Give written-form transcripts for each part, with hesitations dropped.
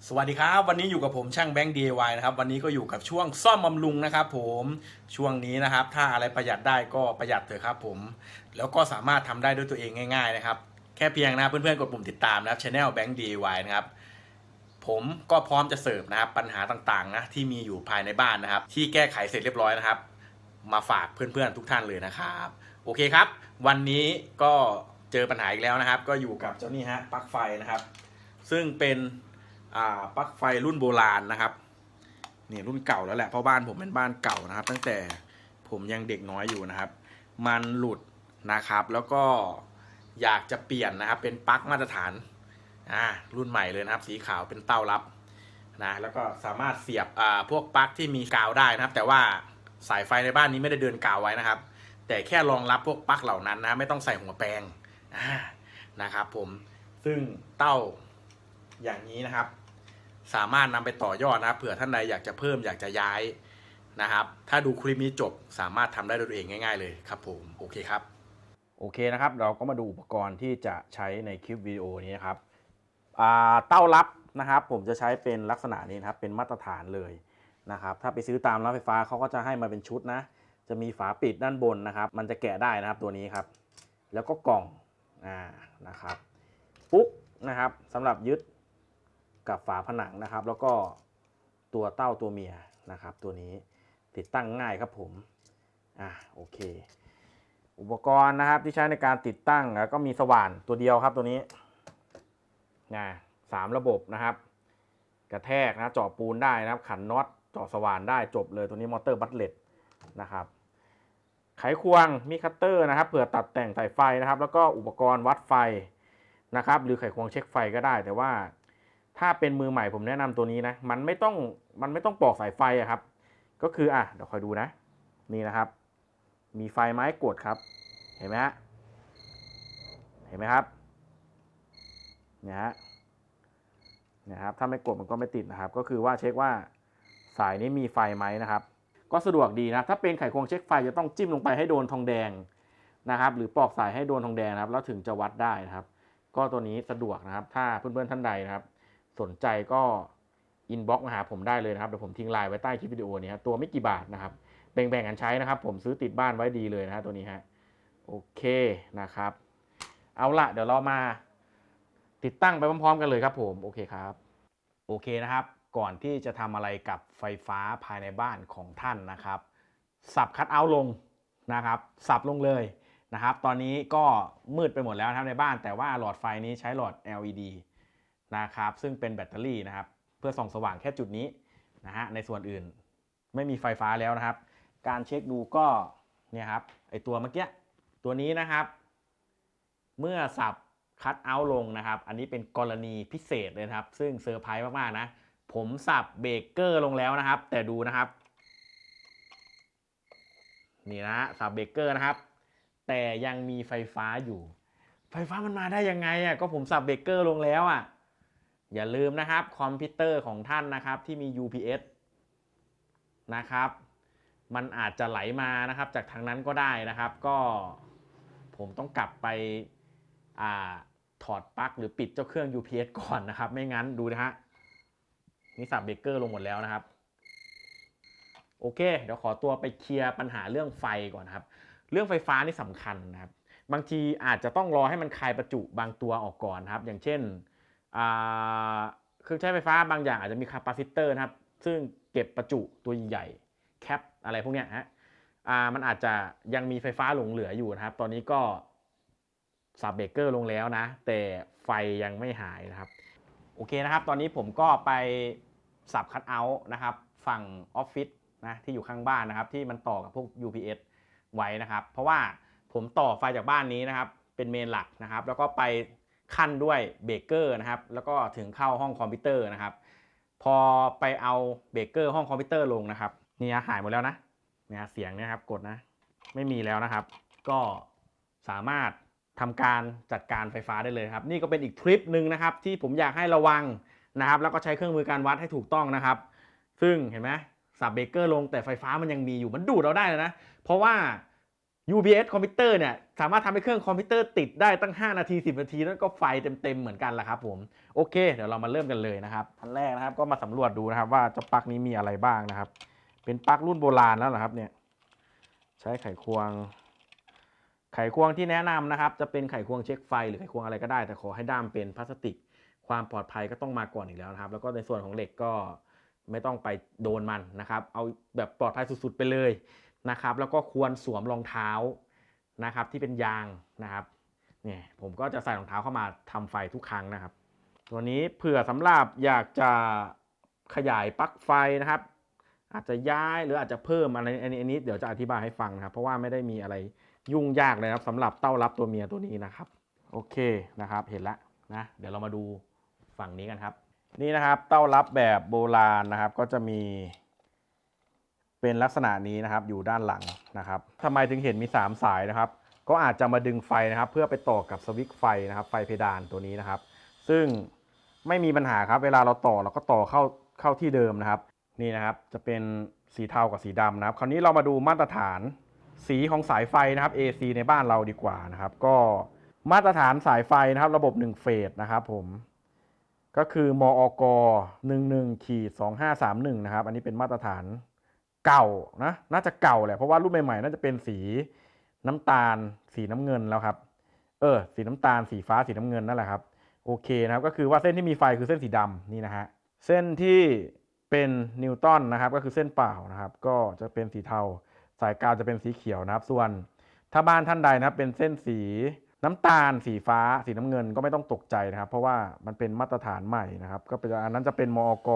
สวัสดีครับวันนี้อยู่กับผมช่างแบงค์ DIY นะครับวันนี้ก็อยู่กับช่วงซ่อมบำรุงนะครับผมช่วงนี้นะครับถ้าอะไรประหยัดได้ก็ประหยัดเถอะครับผมแล้วก็สามารถทำได้ด้วยตัวเองง่ายๆนะครับแค่เพียงนะเพื่อนๆกดปุ่มติดตามนะครับ Channel แบงค์ DIY นะครับผมก็พร้อมจะเสิร์ฟนะครับปัญหาต่างๆนะที่มีอยู่ภายในบ้านนะครับที่แก้ไขเสร็จเรียบร้อยนะครับมาฝากเพื่อนๆทุกท่านเลยนะครับโอเคครับวันนี้ก็เจอปัญหาอีกแล้วนะครับก็อยู่กับเจ้านี่ฮะปลั๊กไฟนะครับซึ่งเป็นปลั๊กไฟรุ่นโบราณนะครับนี่รุ่นเก่าแล้วแหละเพราะบ้านผมเป็นบ้านเก่านะครับตั้งแต่ผมยังเด็กน้อยอยู่นะครับมันหลุดนะครับแล้วก็อยากจะเปลี่ยนนะครับเป็นปลั๊กมาตรฐานรุ่นใหม่เลยนะครับสีขาวเป็นเต้ารับนะแล้วก็สามารถเสียบพวกปลั๊กที่มีกาวได้นะครับแต่ว่าสายไฟในบ้านนี้ไม่ได้เดินกาวไว้นะครับแต่แค่รองรับพวกปลั๊กเหล่านั้นนะไม่ต้องใส่หัวแปลงนะครับผมซึ่งเต้าอย่างนี้นะครับสามารถนำไปต่อยอดนะครับเผื่อท่านใดอยากจะเพิ่มอยากจะย้ายนะครับถ้าดูคลิปนี้จบสามารถทำได้ด้วยตัวเองง่ายๆเลยครับผมโอเคครับโอเคนะครับเราก็มาดูอุปกรณ์ที่จะใช้ในคลิปวิดีโอนี้นะครับเต้ารับนะครับผมจะใช้เป็นลักษณะนี้นะครับเป็นมาตรฐานเลยนะครับถ้าไปซื้อตามร้านไฟฟ้าเขาก็จะให้มาเป็นชุดนะจะมีฝาปิดด้านบนนะครับมันจะแกะได้นะครับตัวนี้ครับแล้วก็กล่องนะครับปุ๊กนะครับสำหรับยึดกับฝาผนังนะครับแล้วก็ตัวเต้าตัวเมียนะครับตัวนี้ติดตั้งง่ายครับผมโอเคอุปกรณ์นะครับที่ใช้ในการติดตั้งก็มีสว่านตัวเดียวครับตัวนี้3ระบบนะครับกระแทกนะเจาะปูนได้นะครับขันน็อตเจาะสว่านได้จบเลยตัวนี้มอเตอร์บัตเลตนะครับไขควงมีคัตเตอร์นะครับเผื่อตัดแต่งสายไฟนะครับแล้วก็อุปกรณ์วัดไฟนะครับหรือไขควงเช็คไฟก็ได้แต่ว่าถ้าเป็นมือใหม่ผมแนะนำตัวนี้นะมันไม่ต้องปอกสายไฟครับก็คือเดี๋ยวคอยดูนะนี่นะครับมีไฟไม้กดครับเห็นไหมฮะเห็นไหมครับเนี่ยฮะนะครับถ้าไม่กดมันก็ไม่ติดนะครับก็คือว่าเช็คว่าสายนี้มีไฟไหมนะครับก็สะดวกดีนะถ้าเป็นไขควงเช็คไฟจะต้องจิ้มลงไปให้โดนทองแดงนะครับหรือปอกสายให้โดนทองแดงนะครับแล้วถึงจะวัดได้นะครับก็ตัวนี้สะดวกนะครับถ้าเพื่อนๆท่านใดนะครับสนใจก็อินบ็อกซ์มาหาผมได้เลยนะครับเดี๋ยวผมทิ้งไลน์ไว้ใต้คลิปวิดีโอนี้ตัวไม่กี่บาทนะครับแบ่งๆกันใช้นะครับผมซื้อติดบ้านไว้ดีเลยนะฮะตัวนี้ฮะโอเคนะครับเอาละเดี๋ยวเรามาติดตั้งไปพร้อมๆกันเลยครับผมโอเคครับโอเคนะครับก่อนที่จะทำอะไรกับไฟฟ้าภายในบ้านของท่านนะครับสับคัทเอาท์ลงนะครับสับลงเลยนะครับตอนนี้ก็มืดไปหมดแล้วนะครับในบ้านแต่ว่าหลอดไฟนี้ใช้หลอด LED นะครับซึ่งเป็นแบตเตอรี่นะครับเพื่อส่องสว่างแค่จุดนี้นะฮะในส่วนอื่นไม่มีไฟฟ้าแล้วนะครับการเช็คดูก็เนี่ยครับไอตัวเมื่อกี้ตัวนี้นะครับเมื่อสับคัทเอาท์ลงนะครับอันนี้เป็นกรณีพิเศษเลยครับซึ่งเซอร์ไพรส์มากๆนะผมสับเบรกเกอร์ลงแล้วนะครับแต่ดูนะครับนี่นะสับเบรกเกอร์นะครับแต่ยังมีไฟฟ้าอยู่ไฟฟ้ามันมาได้ยังไงก็ผมสับเบรกเกอร์ลงแล้วอย่าลืมนะครับคอมพิวเตอร์ของท่านนะครับที่มี UPS นะครับมันอาจจะไหลมานะครับจากทางนั้นก็ได้นะครับก็ผมต้องกลับไปถอดปลั๊กหรือปิดเจ้าเครื่อง UPS ก่อนนะครับไม่งั้นดูนะฮะนี่สับเบรกเกอร์ลงหมดแล้วนะครับโอเคเดี๋ยวขอตัวไปเคลียร์ปัญหาเรื่องไฟก่อนครับเรื่องไฟฟ้านี่สำคัญนะครับบางทีอาจจะต้องรอให้มันคลายประจุบางตัวออกก่อนครับอย่างเช่นเครื่องใช้ไฟฟ้าบางอย่างอาจจะมีคาปาซิเตอร์นะครับซึ่งเก็บประจุตัวใหญ่แคปอะไรพวกนี้ฮะมันอาจจะยังมีไฟฟ้าหลงเหลืออยู่นะครับตอนนี้ก็สับเบรกเกอร์ลงแล้วนะแต่ไฟยังไม่หายนะครับโอเคนะครับตอนนี้ผมก็ไปสับคัทเอาท์นะครับฝั่งออฟฟิศนะที่อยู่ข้างบ้านนะครับที่มันต่อกับพวก UPS ไว้นะครับเพราะว่าผมต่อไฟจากบ้านนี้นะครับเป็นเมนหลักนะครับแล้วก็ไปขั้นด้วยเบรกเกอร์นะครับแล้วก็ถึงเข้าห้องคอมพิวเตอร์นะครับพอไปเอาเบรกเกอร์ห้องคอมพิวเตอร์ลงนะครับนี่หายหมดแล้วนะเนี่ยเสียงเนี่ยครับกดนะไม่มีแล้วนะครับก็สามารถทำการจัดการไฟฟ้าได้เลยครับนี่ก็เป็นอีกทริปหนึ่งนะครับที่ผมอยากให้ระวังนะครับแล้วก็ใช้เครื่องมือการวัดให้ถูกต้องนะครับซึ่งเห็นไหมสับเบรกเกอร์ลงแต่ไฟฟ้ามันยังมีอยู่มันดูดเราได้เลยนะเพราะว่า UPS คอมพิวเตอร์เนี่ยสามารถทำให้เครื่องคอมพิวเตอร์ติดได้ตั้ง5 นาที10 นาทีนั่นก็ไฟเต็มๆเหมือนกันแหละครับผมโอเคเดี๋ยวเรามาเริ่มกันเลยนะครับอันแรกนะครับก็มาสำรวจดูนะครับว่าเจ้าปลั๊กนี้มีอะไรบ้างนะครับเป็นปลั๊กรุ่นโบราณแล้วเหรอครับเนี่ยใช้ไขควงที่แนะนำนะครับจะเป็นไขควงเช็คไฟหรือไขควงอะไรก็ได้แต่ขอให้ด้ามเป็นพลาสติกความปลอดภัยก็ต้องมาก่อนอีกแล้วนะครับแล้วก็ในส่วนของเหล็กก็ไม่ต้องไปโดนมันนะครับเอาแบบปลอดภัยสุดๆไปเลยนะครับแล้วก็ควรสวมรองเท้านะครับที่เป็นยางนะครับเนี่ยผมก็จะใส่รองเท้าเข้ามาทำไฟทุกครั้งนะครับตัวนี้เผื่อสำหรับอยากจะขยายปลั๊กไฟนะครับอาจจะย้ายหรืออาจจะเพิ่มอะไรอันนี้เดี๋ยวจะอธิบายให้ฟังนะครับเพราะว่าไม่ได้มีอะไรยุ่งยากเลยครับสำหรับเต้ารับตัวเมียตัวนี้นะครับโอเคนะครับเห็นแล้วนะเดี๋ยวเรามาดูฝั่งนี้กันครับนี่นะครับเต้ารับแบบโบราณนะครับก็จะมีเป็นลักษณะนี้นะครับอยู่ด้านหลังนะครับทำไมถึงเห็นมี3 สายนะครับก็อาจจะมาดึงไฟนะครับเพื่อไปต่อกับสวิตช์ไฟนะครับไฟเพดานตัวนี้นะครับซึ่งไม่มีปัญหาครับเวลาเราต่อเราก็ต่อเข้าที่เดิมนะครับนี่นะครับจะเป็นสีเทากับสีดำนะครับคราวนี้เรามาดูมาตรฐานสีของสายไฟนะครับ AC ในบ้านเราดีกว่านะครับก็มาตรฐานสายไฟนะครับระบบ1 เฟสนะครับผมก็คือมอก11-2531นะครับอันนี้เป็นมาตรฐานเก่านะน่าจะเก่าแหละเพราะว่ารุ่นใหม่ๆน่าจะเป็นสีน้ำตาลสีน้ำเงินแล้วครับสีน้ำตาลสีฟ้าสีน้ำเงินนั่นแหละครับโอเคนะครับก็คือว่าเส้นที่มีไฟคือเส้นสีดำนี่นะฮะเส้นที่เป็นนิวตันนะครับก็คือเส้นเปล่านะครับก็จะเป็นสีเทาสายกาวจะเป็นสีเขียวนะครับส่วนถ้าบ้านท่านใดนะครับเป็นเส้นสีน้ำตาลสีฟ้าสีน้ำเงินก็ไม่ต้องตกใจนะครับเพราะว่ามันเป็นมาตรฐานใหม่นะครับก็เป็นอันนั้นจะเป็นมอก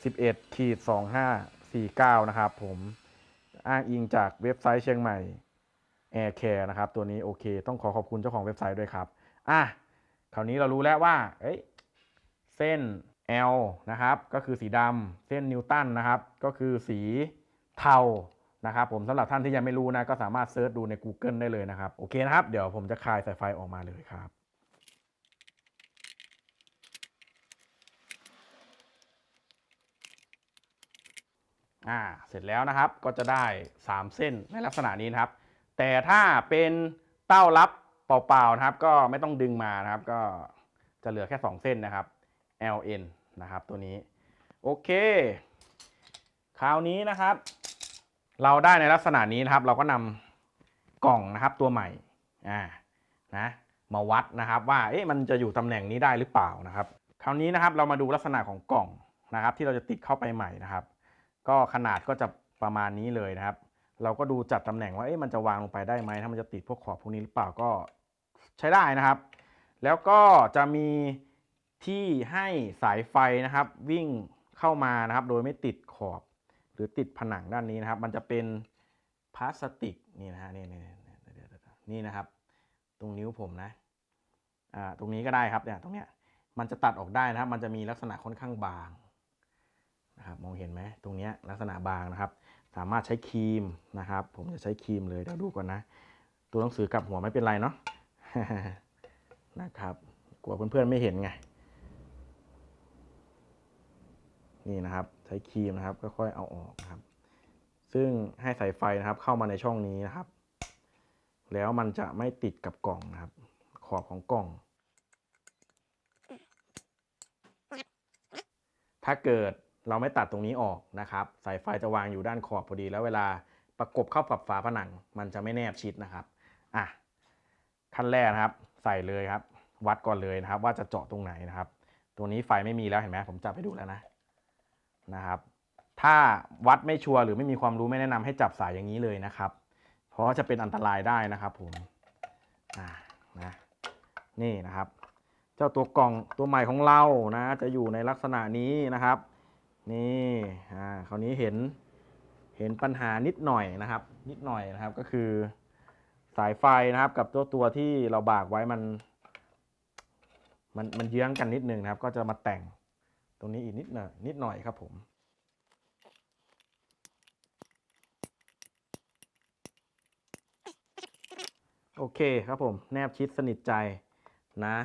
11-2549นะครับผมอ้างอิงจากเว็บไซต์เชียงใหม่ Air Care นะครับตัวนี้โอเคต้องขอบคุณเจ้าของเว็บไซต์ด้วยครับคราวนี้เรารู้แล้วว่าเส้น L นะครับก็คือสีดำเส้นนิวตันนะครับก็คือสีเทานะครับผมสำหรับท่านที่ยังไม่รู้นะก็สามารถเซิร์ชดูใน Google ได้เลยนะครับโอเคนะครับเดี๋ยวผมจะคลายสายไฟออกมาเลยครับเสร็จแล้วนะครับก็จะได้3 เส้นในลักษณะนี้นะครับแต่ถ้าเป็นเต้ารับเปล่าๆนะครับก็ไม่ต้องดึงมานะครับก็จะเหลือแค่2 เส้นนะครับ LN นะครับตัวนี้โอเคคราวนี้นะครับเราได้ในลักษณะนี้นะครับเราก็นำกล่องนะครับตัวใหม่นะมาวัดนะครับว่ามันจะอยู่ตำแหน่งนี้ได้หรือเปล่านะครับคราวนี้นะครับเรามาดูลักษณะของกล่องนะครับที่เราจะติดเข้าไปใหม่นะครับก็ขนาดก็จะประมาณนี้เลยนะครับเราก็ดูจัดตำแหน่งว่ามันจะวางลงไปได้ไหมถ้ามันจะติดพวกขอบพวกนี้หรือเปล่าก็ใช้ได้นะครับแล้วก็จะมีที่ให้สายไฟนะครับวิ่งเข้ามานะครับโดยไม่ติดขอบหรือติดผนังด้านนี้นะครับมันจะเป็นพลาสติกนี่นะฮะนี่นะครับตรงนิ้วผมนะตรงนี้ก็ได้ครับเนี่ยตรงเนี้ยมันจะตัดออกได้นะครับมันจะมีลักษณะค่อนข้างบางนะครับมองเห็นไหมตรงนี้ลักษณะบางนะครับสามารถใช้ครีมนะครับผมจะใช้ครีมเลยเดี๋ยวดูก่อนนะตัวหนังสือกลับหัวไม่เป็นไรเนาะ นะครับกลัวเพื่อนๆไม่เห็นไงนี่นะครับใช้ครีมนะครับค่อยๆเอาออกนะครับซึ่งให้สายไฟนะครับเข้ามาในช่องนี้นะครับแล้วมันจะไม่ติดกับกล่องนะครับขอบของกล่องถ้าเกิดเราไม่ตัดตรงนี้ออกนะครับสายไฟจะวางอยู่ด้านขอบพอดีแล้วเวลาประกบเข้ากับฝาผนังมันจะไม่แนบชิดนะครับขั้นแรกนะครับใส่เลยครับวัดก่อนเลยนะครับว่าจะเจาะตรงไหนนะครับตัวนี้ไฟไม่มีแล้วเห็นไหมผมจับไปดูแล้วนะครับถ้าวัดไม่ชัวร์หรือไม่มีความรู้ไม่แนะนำให้จับสายอย่างนี้เลยนะครับเพราะจะเป็นอันตรายได้นะครับผมนี่นะครับเจ้าตัวกล่องตัวใหม่ของเรานะจะอยู่ในลักษณะนี้นะครับนี่คราวนี้เห็นปัญหานิดหน่อยนะครับก็คือสายไฟนะครับกับตัวที่เราบากไว้มันเยื้องกันนิดนึงนะครับก็จะมาแต่งตรงนี้อีกนิดหน่อยครับผมโอเคครับผมแนบชิดสนิทใจนะ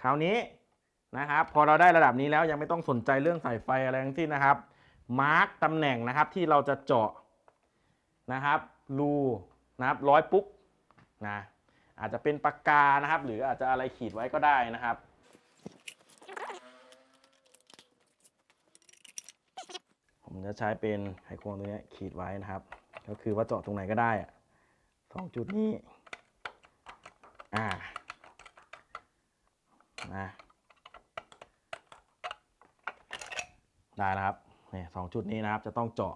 คราวนี้นะครับพอเราได้ระดับนี้แล้วยังไม่ต้องสนใจเรื่องสายไฟอะไรทั้งสิ้นนะครับมาร์กตำแหน่งนะครับที่เราจะเจาะนะครับรู นะครับร้อยปุ๊กนะอาจจะเป็นปากกานะครับหรืออาจจะอะไรขีดไว้ก็ได้นะครับผมจะใช้เป็นไขควงตัวนี้ขีดไว้นะครับก็คือว่าเจาะตรงไหนก็ได้2 จุดนี้นะได้แล้วครับนี่2 จุดนี้นะครับจะต้องเจาะ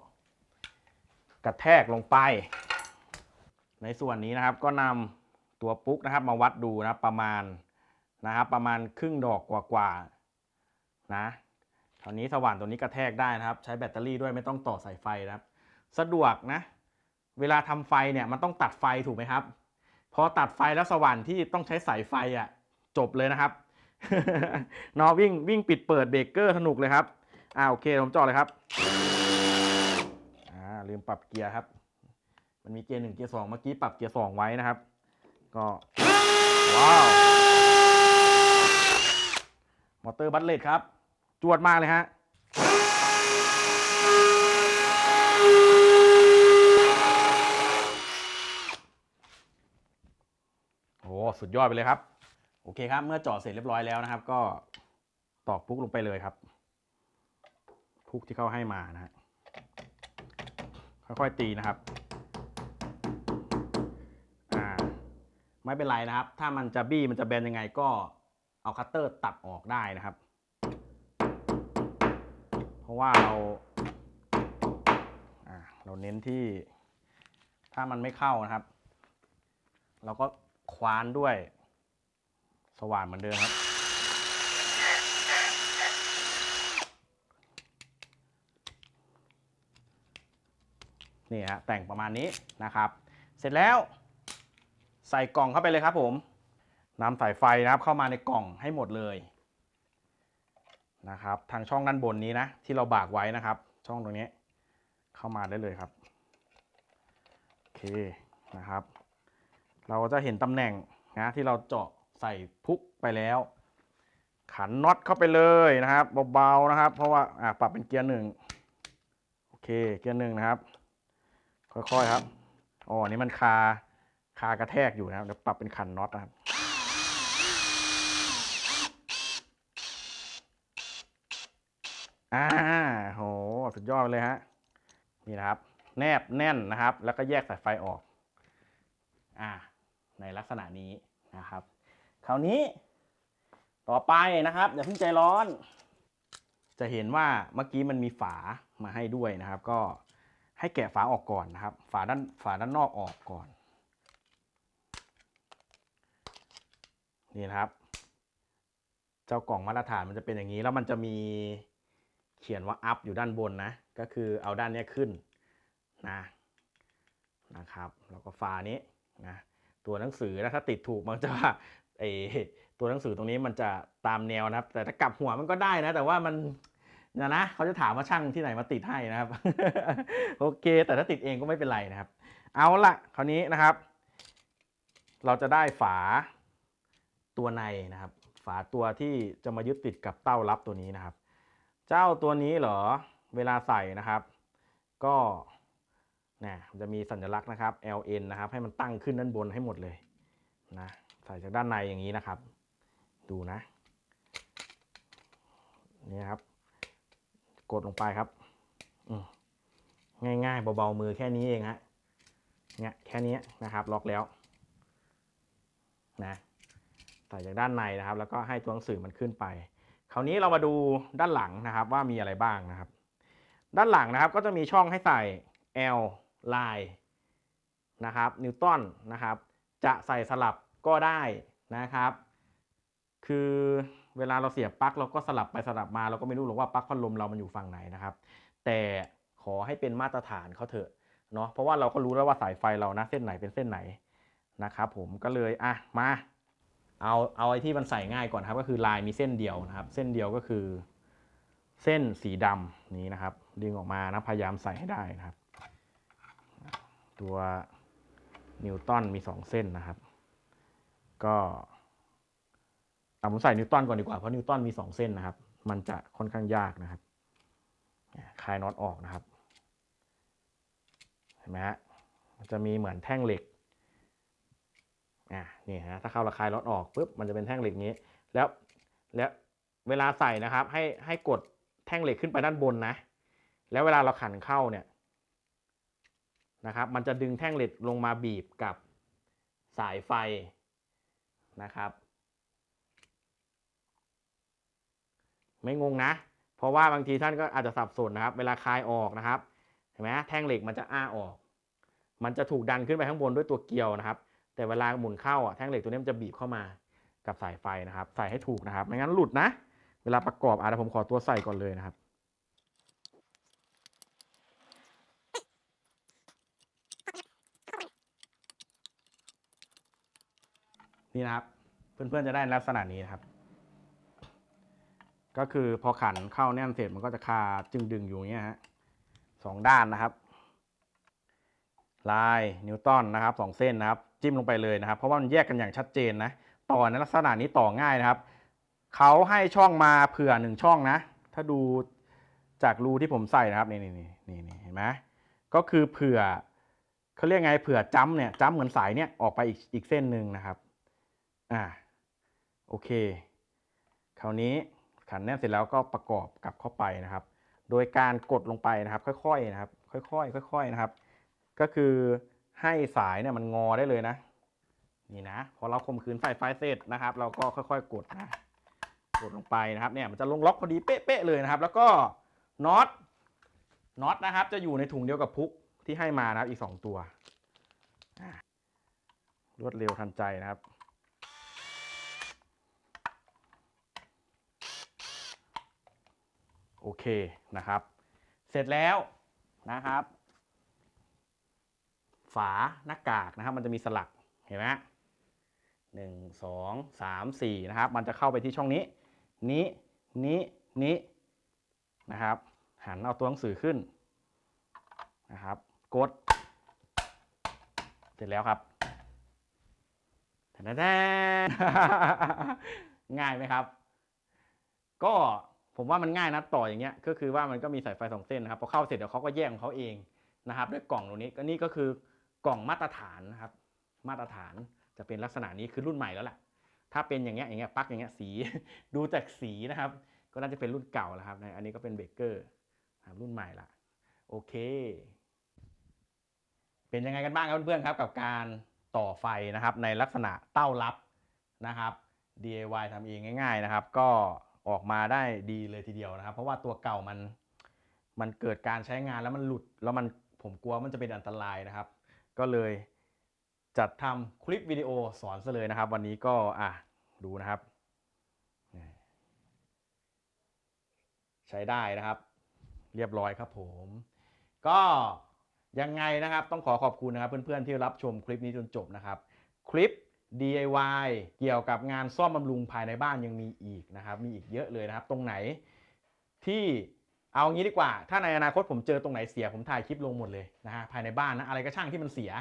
กระแทกลงไปในส่วนนี้นะครับก็นำตัวปุ๊กนะครับมาวัดดูนะประมาณครึ่งดอกกว่านะคราวนี้สว่านตัวนี้กระแทกได้นะครับใช้แบตเตอรี่ด้วยไม่ต้องต่อสายไฟนะครับสะดวกนะเวลาทำไฟเนี่ยมันต้องตัดไฟถูกไหมครับพอตัดไฟแล้วสว่านที่ต้องใช้สายไฟจบเลยนะครับ นอวิ่งปิดเปิดเบรกเกอร์สนุกเลยครับโอเคผมจ่อเลยครับลืมปรับเกียร์ครับมันมีเกียร์ 1เกียร์ 2เมื่อกี้ปรับเกียร์ 2ไว้นะครับก็ว้าวมอเตอร์บัตเลตครับจวดมากเลยฮะโอ้สุดยอดไปเลยครับโอเคครับเมื่อเจาะเสร็จเรียบร้อยแล้วนะครับก็ตอกพุกลงไปเลยครับพุกที่เขาให้มานะฮะค่อยๆตีนะครับไม่เป็นไรนะครับถ้ามันจะบี้มันจะแบนยังไงก็เอาคัตเตอร์ตัดออกได้นะครับเพราะว่าเราเน้นที่ถ้ามันไม่เข้านะครับเราก็คว้านด้วยสว่านเหมือนเดิมครับนี่ฮะแต่งประมาณนี้นะครับเสร็จแล้วใส่กล่องเข้าไปเลยครับผมนำสายไฟนะครับเข้ามาในกล่องให้หมดเลยนะครับทางช่องด้านบนนี้นะที่เราบากไว้นะครับช่องตรงนี้เข้ามาได้เลยครับโอเคนะครับเราจะเห็นตำแหน่งนะที่เราเจาะใส่พุกไปแล้วขันน็อตเข้าไปเลยนะครับเบาๆนะครับเพราะว่าปรับเป็นเกียร์ 1โอเคเกียร์ 1นะครับค่อยๆครับนี่มันคากระแทกอยู่นะครับเดี๋ยวปรับเป็นขันน็อตนะครับโหสุดยอดเลยฮะนี่นะครับแนบแน่นนะครับแล้วก็แยกสายไฟออกในลักษณะนี้นะครับคราวนี้ต่อไปนะครับอย่าเพิ่งใจร้อนจะเห็นว่าเมื่อกี้มันมีฝามาให้ด้วยนะครับก็ให้แกะฝาออกก่อนนะครับฝาด้านนอกออกก่อนนี่นะครับเจ้ากล่องมาตรฐานมันจะเป็นอย่างนี้แล้วมันจะมีเขียนว่า up อยู่ด้านบนนะก็คือเอาด้านนี้ขึ้นนะครับแล้วก็ฝานี้นะตัวหนังสือนะถ้าติดถูกมันจะตัวหนังสือตรงนี้มันจะตามแนวนะครับแต่ถ้ากลับหัวมันก็ได้นะแต่ว่ามันนะเขาจะถามว่าช่างที่ไหนมาติดให้นะครับ โอเคแต่ถ้าติดเองก็ไม่เป็นไรนะครับเอาละคราวนี้นะครับเราจะได้ฝาตัวในนะครับฝาตัวที่จะมายึดติดกับเต้ารับตัวนี้นะครับเจ้าตัวนี้เหรอเวลาใส่นะครับก็จะมีสัญลักษณ์นะครับ LN นะครับให้มันตั้งขึ้นด้านบนให้หมดเลยนะใส่จากด้านในอย่างนี้นะครับดูนะนี่ครับกดลงไปครับง่ายๆเบาๆมือแค่นี้เองฮะเนี่ยแค่นี้นะครับล็อกแล้วนะใส่จากด้านในนะครับแล้วก็ให้ตัวหนังสือมันขึ้นไปคราวนี้เรามาดูด้านหลังนะครับว่ามีอะไรบ้างนะครับด้านหลังนะครับก็จะมีช่องให้ใส่ L ลายนะครับนิวตันนะครับจะใส่สลับก็ได้นะครับคือเวลาเราเสียบปลั๊กเราก็สลับไปสลับมาเราก็ไม่รู้หรอกว่าปลั๊กพัดลมเรามันอยู่ฝั่งไหนนะครับแต่ขอให้เป็นมาตรฐานเขาเถอะเนาะเพราะว่าเราก็รู้แล้วว่าสายไฟเรานะเส้นไหนเป็นเส้นไหนนะครับผมก็เลยมาเอาไอ้ที่มันใส่ง่ายก่อนครับก็คือลายมีเส้นเดียวนะครับเส้นเดียวก็คือเส้นสีดำนี้นะครับดึงออกมานะพยายามใส่ให้ได้นะครับตัวนิวตันมี2เส้นนะครับก็ผมใส่นิวตันก่อนดีกว่าเพราะนิวตันมี2เส้นนะครับมันจะค่อนข้างยากนะครับคลายน็อตออกนะครับเห็นไหมฮะมันจะมีเหมือนแท่งเหล็ก นี่ฮะถ้าเข้าระคายน็อตออกปุ๊บมันจะเป็นแท่งเหล็กนี้แล้วเวลาใส่นะครับให้กดแท่งเหล็กขึ้นไปด้านบนนะแล้วเวลาเราขันเข้าเนี่ยนะครับมันจะดึงแท่งเหล็กลงมาบีบกับสายไฟนะครับไม่งงนะเพราะว่าบางทีท่านก็อาจจะสับสนนะครับเวลาคลายออกนะครับเห็นไหมแท่งเหล็กมันจะอ้าออกมันจะถูกดันขึ้นไปข้างบนด้วยตัวเกลียวนะครับแต่เวลาหมุนเข้าแท่งเหล็กตัวนี้มันจะบีบเข้ามากับสายไฟนะครับใส่ให้ถูกนะครับไม่งั้นหลุดนะเวลาประกอบเดี๋ยวผมขอตัวใส่ก่อนเลยนะครับนี่นะครับเพื่อนๆจะได้ลักษณะนี้นะครับก็คือพอขันเข้าแน่นเสร็จมันก็จะคาจึงดึงอยู่อย่างเงี้ยฮะ2 ด้านนะครับลายนิวตันนะครับ2 เส้นนะครับจิ้มลงไปเลยนะครับเพราะว่ามันแยกกันอย่างชัดเจนนะต่อในลักษณะนี้ต่อง่ายนะครับเขาให้ช่องมาเผื่อ1 ช่องนะถ้าดูจากรูที่ผมใส่นะครับนี่เห็นไหมก็คือเผื่อเขาเรียกไงเผื่อจ้ำเนี่ยจ้ำเหมือนสายเนี่ยออกไปอีกเส้นหนึ่งนะครับโอเคคราวนี้ขันแน่นเสร็จแล้วก็ประกอบกลับเข้าไปนะครับโดยการกดลงไปนะครับค่อยๆนะครับค่อยๆนะครับก็คือให้สายเนี่ยมันงอได้เลยนะนี่นะพอเราข่มขืนไฟเสร็จนะครับเราก็ค่อยๆกดนะกดลงไปนะครับเนี่ยมันจะลงล็อกพอดีเป๊ะๆเลยนะครับแล้วก็น็อตนะครับจะอยู่ในถุงเดียวกับพุกที่ให้มานะครับอีก2 ตัวรวดเร็วทันใจนะครับโอเคนะครับเสร็จแล้วนะครับฝาหน้ากากนะครับมันจะมีสลักเห็นไหม1 2 3 4นะครับมันจะเข้าไปที่ช่องนี้นะครับหันเอาตัวหนังสือขึ้นนะครับกดเสร็จแล้วครับง่ายไหมครับก็ผมว่ามันง่ายนะต่ออย่างเงี้ยก็คือว่ามันก็มีสายไฟ2 เส้นนะครับพอเข้าเสร็จเดี๋ยวเขาก็แยกของเขาเองนะครับด้วยกล่องตรงนี้ก็นี่ก็คือกล่องมาตรฐานนะครับมาตรฐานจะเป็นลักษณะนี้คือรุ่นใหม่แล้วแหละถ้าเป็นอย่างเงี้ยปลั๊กอย่างเงี้ยสีดูจากสีนะครับก็น่าจะเป็นรุ่นเก่าแล้วครับอันนี้ก็เป็นเบรกเกอร์รุ่นใหม่ละโอเคเป็นยังไงกันบ้างครับเพื่อนๆครับกับการต่อไฟนะครับในลักษณะเต้ารับนะครับ DIY ทำเองง่ายๆนะครับก็ออกมาได้ดีเลยทีเดียวนะครับเพราะว่าตัวเก่ามันเกิดการใช้งานแล้วมันหลุดแล้วผมกลัวมันจะเป็นอันตรายนะครับก็เลยจัดทำคลิปวิดีโอสอนซะเลยนะครับวันนี้ก็ดูนะครับใช้ได้นะครับเรียบร้อยครับผมก็ยังไงนะครับต้องขอบคุณนะครับเพื่อนๆที่รับชมคลิปนี้จนจบนะครับคลิป DIY เกี่ยวกับงานซ่อมบำรุงภายในบ้านยังมีอีกนะครับมีอีกเยอะเลยนะครับตรงไหนที่เอางี้ดีกว่าถ้าในอนาคตผมเจอตรงไหนเสียผมถ่ายคลิปลงหมดเลยนะฮะภายในบ้านนะอะไรก็ช่างที่มันเสีย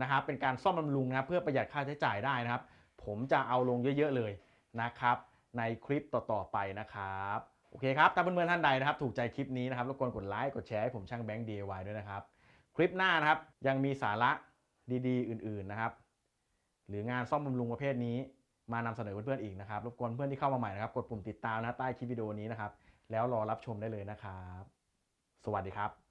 นะครับเป็นการซ่อมบำรุงนะเพื่อประหยัดค่าใช้จ่ายได้นะครับผมจะเอาลงเยอะๆเลยนะครับในคลิปต่อๆไปนะครับโอเคครับถ้าเพื่อนๆท่านใดนะครับถูกใจคลิปนี้นะครับรบกวนกดไลค์กดแชร์ให้ผมช่างแบงค์ DIY ด้วยนะครับคลิปหน้านะครับยังมีสาระดีๆอื่นๆนะครับหรืองานซ่อมบำรุงประเภทนี้มานำเสนอเพื่อนๆอีกนะครับรบกวนเพื่อนที่เข้ามาใหม่นะครับกดปุ่มติดตามนะใต้คลิปวิดีโอนี้นะครับแล้วรอรับชมได้เลยนะครับสวัสดีครับ